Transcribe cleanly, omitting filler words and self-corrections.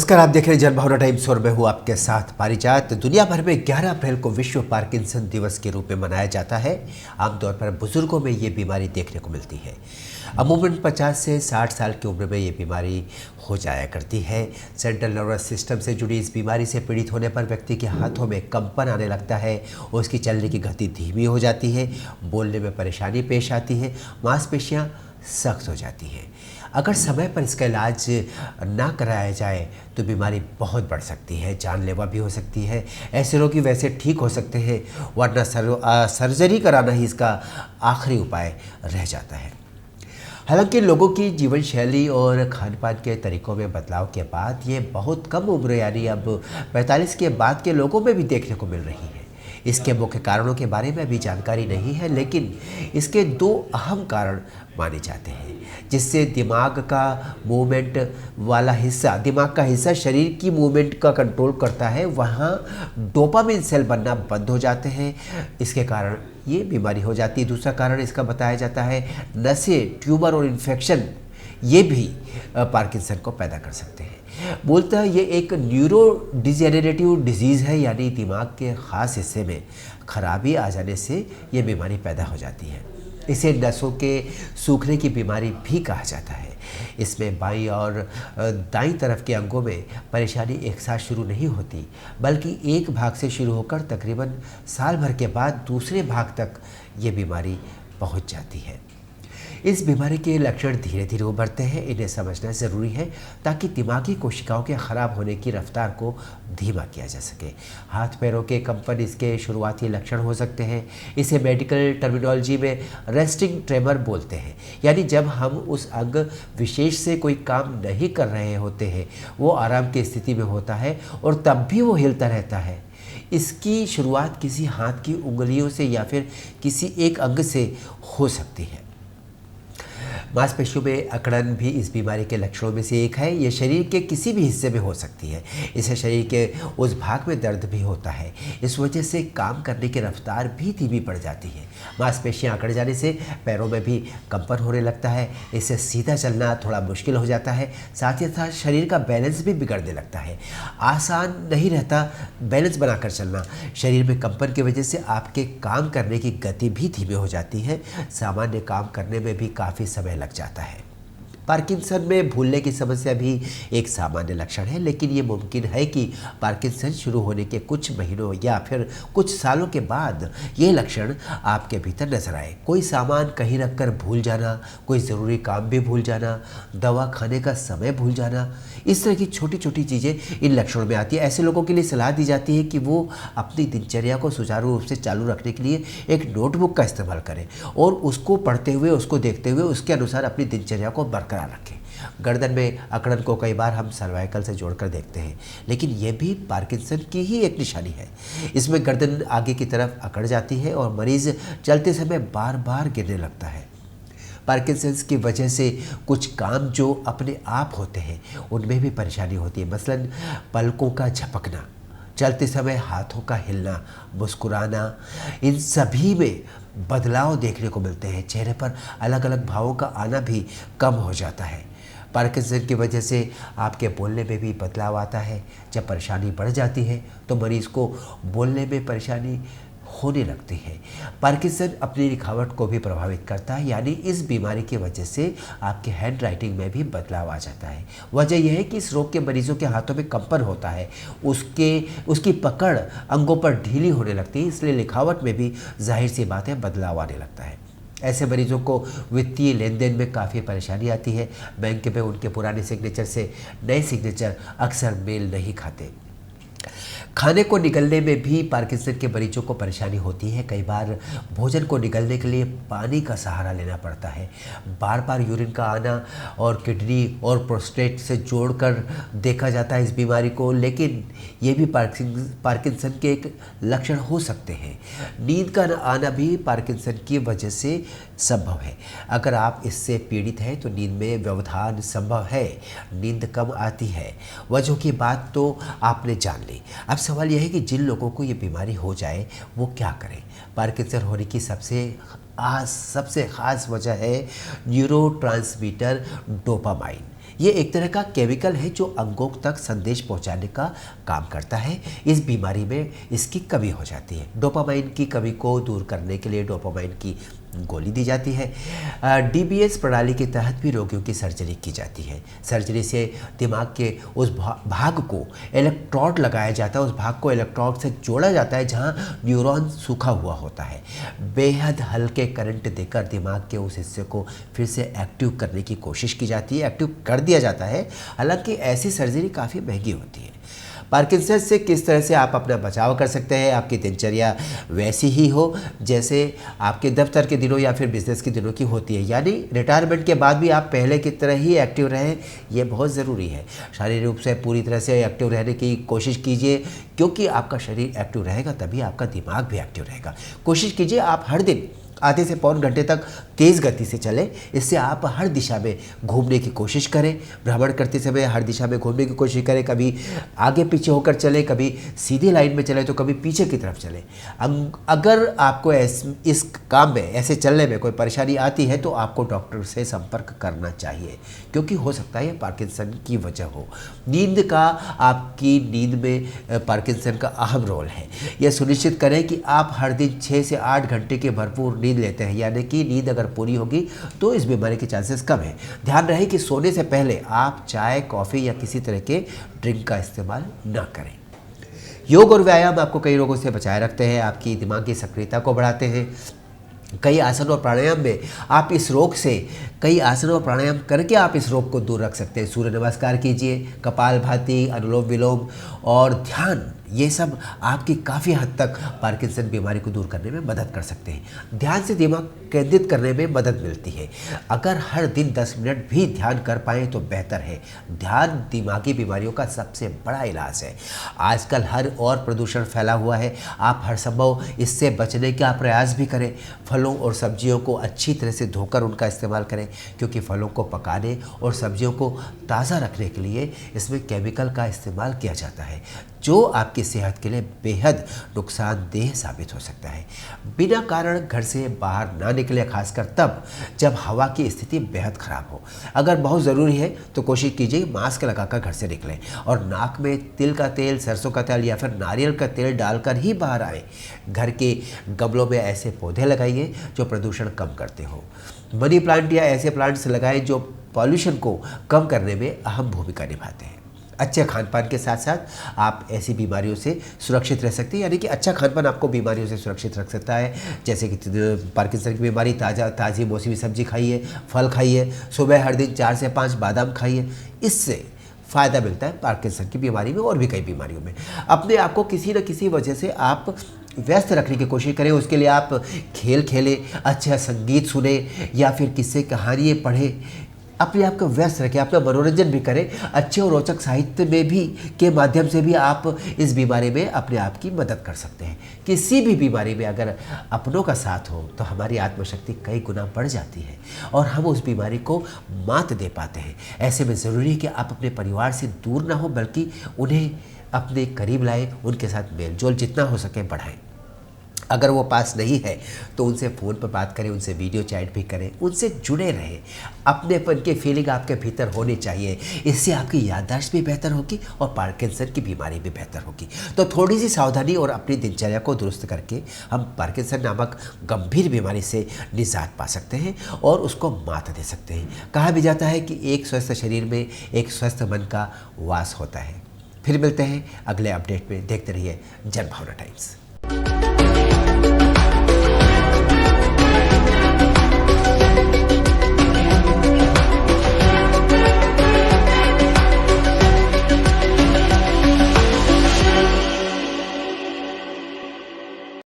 नमस्कार, आप देख रहे हैं जनभावना टाइम्स और मैं हूँ आपके साथ पारिजात। दुनिया भर में 11 अप्रैल को विश्व पार्किंसन दिवस के रूप में मनाया जाता है। आमतौर पर बुजुर्गों में ये बीमारी देखने को मिलती है। अमूमन 50 से 60 साल की उम्र में ये बीमारी हो जाया करती है। सेंट्रल नर्वस सिस्टम से जुड़ी इस बीमारी से पीड़ित होने पर व्यक्ति के हाथों में कंपन आने लगता है और उसकी चलने की गति धीमी हो जाती है, बोलने में परेशानी पेश आती है, मांसपेशियाँ सख्त हो जाती हैं। अगर समय पर इसका इलाज ना कराया जाए तो बीमारी बहुत बढ़ सकती है, जानलेवा भी हो सकती है। ऐसे रोगी वैसे ठीक हो सकते हैं, वरना सर्जरी कराना ही इसका आखिरी उपाय रह जाता है। हालांकि लोगों की जीवन शैली और खान पान के तरीक़ों में बदलाव के बाद ये बहुत कम उम्र यानी अब 45 के बाद के लोगों में भी देखने को मिल रही है। इसके मुख्य कारणों के बारे में अभी जानकारी नहीं है, लेकिन इसके दो अहम कारण माने जाते हैं जिससे दिमाग का हिस्सा शरीर की मूवमेंट का कंट्रोल करता है, वहाँ डोपामिन सेल बनना बंद हो जाते हैं। इसके कारण ये बीमारी हो जाती है। दूसरा कारण इसका बताया जाता है नसें, ट्यूमर और इन्फेक्शन ये भी पार्किंसन को पैदा कर सकते हैं। मूलतः ये एक न्यूरो डिजेनरेटिव डिजीज़ है, यानी दिमाग के ख़ास हिस्से में खराबी आ जाने से ये बीमारी पैदा हो जाती है। इसे नसों के सूखने की बीमारी भी कहा जाता है। इसमें बाईं और दाईं तरफ के अंगों में परेशानी एक साथ शुरू नहीं होती, बल्कि एक भाग से शुरू होकर तकरीबन साल भर के बाद दूसरे भाग तक ये बीमारी पहुंच जाती है। इस बीमारी के लक्षण धीरे धीरे उभरते हैं। इन्हें समझना ज़रूरी है ताकि दिमागी कोशिकाओं के ख़राब होने की रफ्तार को धीमा किया जा सके। हाथ पैरों के कंपन इसके शुरुआती लक्षण हो सकते हैं। इसे मेडिकल टर्मिनोलॉजी में रेस्टिंग ट्रेमर बोलते हैं, यानी जब हम उस अंग विशेष से कोई काम नहीं कर रहे होते हैं, वो आराम की स्थिति में होता है और तब भी वो हिलता रहता है। इसकी शुरुआत किसी हाथ की उंगलियों से या फिर किसी एक अंग से हो सकती है। मांसपेशियों में अकड़न भी इस बीमारी के लक्षणों में से एक है। ये शरीर के किसी भी हिस्से में हो सकती है। इससे शरीर के उस भाग में दर्द भी होता है। इस वजह से काम करने की रफ्तार भी धीमी पड़ जाती है। मांसपेशियां अकड़ जाने से पैरों में भी कंपन होने लगता है। इससे सीधा चलना थोड़ा मुश्किल हो जाता है। साथ ही साथ शरीर का बैलेंस भी बिगड़ने लगता है। आसान नहीं रहता बैलेंस बनाकर चलना। शरीर में कंपन की वजह से आपके काम करने की गति भी धीमी हो जाती है। सामान्य काम करने में भी काफ़ी समय लग जाता है। पार्किंसन में भूलने की समस्या भी एक सामान्य लक्षण है, लेकिन ये मुमकिन है कि पार्किंसन शुरू होने के कुछ महीनों या फिर कुछ सालों के बाद ये लक्षण आपके भीतर नजर आए। कोई सामान कहीं रखकर भूल जाना, कोई ज़रूरी काम भी भूल जाना, दवा खाने का समय भूल जाना, इस तरह की छोटी छोटी चीज़ें इन लक्षणों में आती है। ऐसे लोगों के लिए सलाह दी जाती है कि वो अपनी दिनचर्या को सुचारू रूप से चालू रखने के लिए एक नोटबुक का इस्तेमाल करें और उसको पढ़ते हुए, उसको देखते हुए उसके अनुसार अपनी दिनचर्या को बरकरार रखें। गर्दन में अकड़न को कई बार हम सर्वाइकल से जोड़कर देखते हैं, लेकिन यह भी पार्किंसन की ही एक निशानी है। इसमें गर्दन आगे की तरफ अकड़ जाती है और मरीज चलते समय बार बार गिरने लगता है। पार्किंसंस की वजह से कुछ काम जो अपने आप होते हैं उनमें भी परेशानी होती है। मसलन पलकों का झपकना, चलते समय हाथों का हिलना, मुस्कुराना, इन सभी में बदलाव देखने को मिलते हैं। चेहरे पर अलग अलग भावों का आना भी कम हो जाता है। पार्किंसन की वजह से आपके बोलने में भी बदलाव आता है। जब परेशानी बढ़ जाती है तो मरीज़ को बोलने में परेशानी होने लगती है। पार्किंसन अपनी लिखावट को भी प्रभावित करता है, यानी इस बीमारी की वजह से आपके हैंड राइटिंग में भी बदलाव आ जाता है। वजह यह है कि इस रोग के मरीजों के हाथों में कंपन होता है, उसकी पकड़ अंगों पर ढीली होने लगती है, इसलिए लिखावट में भी जाहिर सी बात है बदलाव आने लगता है। ऐसे मरीजों को वित्तीय लेन देन में काफ़ी परेशानी आती है। बैंक में उनके पुराने सिग्नेचर से नए सिग्नेचर अक्सर मेल नहीं खाते। खाने को निगलने में भी पार्किंसन के मरीजों को परेशानी होती है। कई बार भोजन को निगलने के लिए पानी का सहारा लेना पड़ता है। बार बार यूरिन का आना और किडनी और प्रोस्टेट से जोड़कर देखा जाता है इस बीमारी को, लेकिन ये भी पार्किंसन के एक लक्षण हो सकते हैं। नींद का आना भी पार्किंसन की वजह से संभव है। अगर आप इससे पीड़ित हैं तो नींद में व्यवधान संभव है, नींद कम आती है। वजहों की बात तो आपने जान ली। ली। अब सवाल यह है कि जिन लोगों को ये बीमारी हो जाए वो क्या करें। पार्किंसन होने की सबसे ख़ास वजह है न्यूरोट्रांसमीटर डोपामाइन। ये एक तरह का केमिकल है जो अंगों तक संदेश पहुंचाने का काम करता है। इस बीमारी में इसकी कमी हो जाती है। डोपामाइन की कमी को दूर करने के लिए डोपामाइन की गोली दी जाती है। डीबीएस प्रणाली के तहत भी रोगियों की सर्जरी की जाती है। सर्जरी से दिमाग के उस भाग को इलेक्ट्रोड लगाया जाता है, उस भाग को इलेक्ट्रोड से जोड़ा जाता है जहां न्यूरॉन सूखा हुआ होता है। बेहद हल्के करंट देकर दिमाग के उस हिस्से को फिर से एक्टिव करने की कोशिश की जाती है, एक्टिव कर दिया जाता है। हालांकि ऐसी सर्जरी काफ़ी महंगी होती है। पार्किंसन से किस तरह से आप अपना बचाव कर सकते हैं। आपकी दिनचर्या वैसी ही हो जैसे आपके दफ्तर के दिनों या फिर बिजनेस के दिनों की होती है, यानी रिटायरमेंट के बाद भी आप पहले की तरह ही एक्टिव रहें, ये बहुत ज़रूरी है। शारीरिक रूप से पूरी तरह से एक्टिव रहने की कोशिश कीजिए, क्योंकि आपका शरीर एक्टिव रहेगा तभी आपका दिमाग भी एक्टिव रहेगा। कोशिश कीजिए आप हर दिन आधे से पौन घंटे तक तेज़ गति से चलें। इससे आप हर दिशा में घूमने की कोशिश करें। भ्रमण करते समय हर दिशा में घूमने की कोशिश करें। कभी आगे पीछे होकर चलें, कभी सीधी लाइन में चलें तो कभी पीछे की तरफ चलें। अगर आपको इस काम में, ऐसे चलने में कोई परेशानी आती है तो आपको डॉक्टर से संपर्क करना चाहिए, क्योंकि हो सकता है पार्किंसन की वजह हो। नींद का, आपकी नींद में पार्किंसन का अहम रोल है। यह सुनिश्चित करें कि आप हर दिन 6 से 8 घंटे की भरपूर नींद लेते हैं, यानी कि नींद अगर पूरी होगी तो इस बीमारी के चांसेस कम है। ध्यान रहे कि सोने से पहले आप चाय, कॉफ़ी या किसी तरह के ड्रिंक का इस्तेमाल न करें। योग और व्यायाम आपको कई रोगों से बचाए रखते हैं, आपकी दिमाग की सक्रियता को बढ़ाते हैं। कई आसन और प्राणायाम में आप इस रोग से, कई आसन और प्राणायाम करके आप इस रोग को दूर रख सकते हैं। सूर्य नमस्कार कीजिए, कपालभाति, अनुलोम विलोम और ध्यान, ये सब आपकी काफ़ी हद तक पार्किंसन बीमारी को दूर करने में मदद कर सकते हैं। ध्यान से दिमाग केंद्रित करने में मदद मिलती है। अगर हर दिन 10 मिनट भी ध्यान कर पाएँ तो बेहतर है। ध्यान दिमागी बीमारियों का सबसे बड़ा इलाज है। आजकल हर और प्रदूषण फैला हुआ है, आप हर संभव इससे बचने का प्रयास भी करें। फलों और सब्जियों को अच्छी तरह से धोकर उनका इस्तेमाल करें, क्योंकि फलों को पकाने और सब्जियों को ताज़ा रखने के लिए इसमें केमिकल का इस्तेमाल किया जाता है, जो आपकी सेहत के लिए बेहद नुकसानदेह साबित हो सकता है। बिना कारण घर से बाहर ना निकले, खासकर तब जब हवा की स्थिति बेहद ख़राब हो। अगर बहुत ज़रूरी है तो कोशिश कीजिए मास्क लगाकर घर से निकलें और नाक में तिल का तेल, सरसों का तेल या फिर नारियल का तेल डालकर ही बाहर आएँ। घर के गमलों में ऐसे पौधे लगाइए जो प्रदूषण कम करते हो। मनी प्लांट या ऐसे प्लांट्स लगाएं जो पॉल्यूशन को कम करने में अहम भूमिका निभाते हैं। अच्छे खानपान के साथ साथ आप ऐसी बीमारियों से सुरक्षित रह सकते हैं, यानी कि अच्छा खानपान आपको बीमारियों से सुरक्षित रख सकता है। जैसे कि पार्किंसन की बीमारी, ताज़ी मौसमी सब्जी खाइए, फल खाइए, सुबह हर दिन 4 से 5 बादाम खाइए। इससे फ़ायदा मिलता है पार्किंसन की बीमारी में और भी कई बीमारियों में। अपने आप को किसी न किसी वजह से आप व्यस्त रखने की कोशिश करें। उसके लिए आप खेल खेलें, अच्छा संगीत सुने या फिर किस्से कहानियाँ पढ़ें। अपने आप को व्यस्त रखें, अपना मनोरंजन भी करें। अच्छे और रोचक साहित्य में भी के माध्यम से भी आप इस बीमारी में अपने आप की मदद कर सकते हैं। किसी भी बीमारी में अगर अपनों का साथ हो तो हमारी आत्मशक्ति कई गुना बढ़ जाती है और हम उस बीमारी को मात दे पाते हैं। ऐसे में ज़रूरी है कि आप अपने परिवार से दूर ना हो, बल्कि उन्हें अपने करीब लाएं, उनके साथ मेलजोल जितना हो सके बढ़ाएं। अगर वो पास नहीं है तो उनसे फ़ोन पर बात करें, उनसे वीडियो चैट भी करें, उनसे जुड़े रहें। अपनेपन की फीलिंग आपके भीतर होनी चाहिए। इससे आपकी याददाश्त भी बेहतर होगी और पार्किंसन की बीमारी भी बेहतर होगी। तो थोड़ी सी सावधानी और अपनी दिनचर्या को दुरुस्त करके हम पार्किंसन नामक गंभीर बीमारी से निजात पा सकते हैं और उसको मात दे सकते हैं। कहा भी जाता है कि एक स्वस्थ शरीर में एक स्वस्थ मन का वास होता है। फिर मिलते हैं अगले अपडेट में। देखते रहिए जनभावना टाइम्स।